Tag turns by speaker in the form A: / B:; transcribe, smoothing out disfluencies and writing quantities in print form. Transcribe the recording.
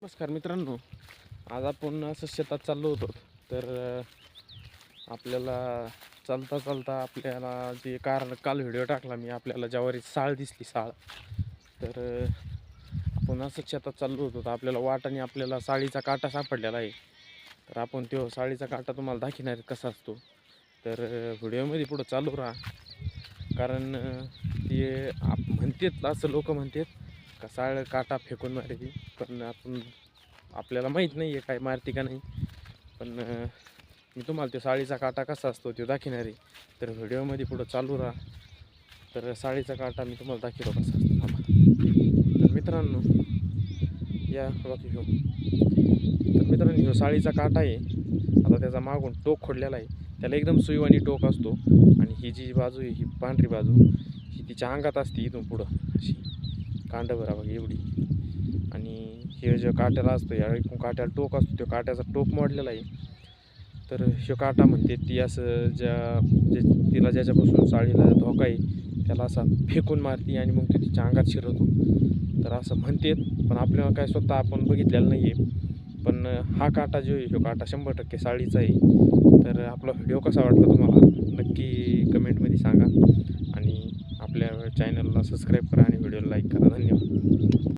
A: नमस्कार मित्रांनो, आज आपण असं शेतात चाललो होतो. तर आपल्याला चालता चालता आपल्याला जे काल व्हिडिओ टाकला मी, आपल्याला ज्वारी साळ दिसली साळ. तर आपण असंच शेतात चाललो होतो, तर आपल्याला वाटाने आपल्याला साळीचा काटा सापडलेला आहे. तर आपण तो साळीचा काटा तुम्हाला दाखवणार आहे कसा असतो. तर व्हिडिओमध्ये पुढं चालू राहा. कारण ते म्हणतात, असं लोक म्हणतात का साळ काटा फेकून मारते, पण आपल्याला माहीत नाही आहे काय मारते का नाही. पण मी तुम्हाला तो साळीचा काटा कसा असतो तो दाखवणार आहे. तर व्हिडिओमध्ये पुढं चालू राहा. तर साळीचा काटा मी तुम्हाला दाखवतो कसा असतो. थांबा. तर मित्रांनो, या बाकी घेऊ. तर मित्रांनो, ह्यो साळीचा काटा आहे. आता त्याचा मागून टोक खोडलेला आहे. त्याला एकदम सुईवाणी टोक असतो. आणि ही जी बाजू आहे, ही पांढरी बाजू, ही तिच्या अंगात असते इथून पुढं अशी कांड बघा एवढी. आणि हे जो काट्याला असतो, या काट्याला टोक असतो, तो काट्याचा टोक मोडलेला आहे. तर ह्यो काटा म्हणते ती असं तिला ज्याच्यापासून साळीला धोका आहे त्याला असा फेकून मारते आणि मग तो तिच्या अंगात शिरवतो. तर असं म्हणतात, पण आपल्याला काय स्वतः आपण बघितलेलं नाही आहे. पण हा काटा जो आहे, ह्यो काटा 100% साळीचा आहे. तर आपला व्हिडिओ कसा वाटला तुम्हाला नक्की कमेंटमध्ये सांगा. आणि आपल्या चॅनलला सबस्क्राईब करा आणि व्हिडिओला लाईक करा. धन्यवाद.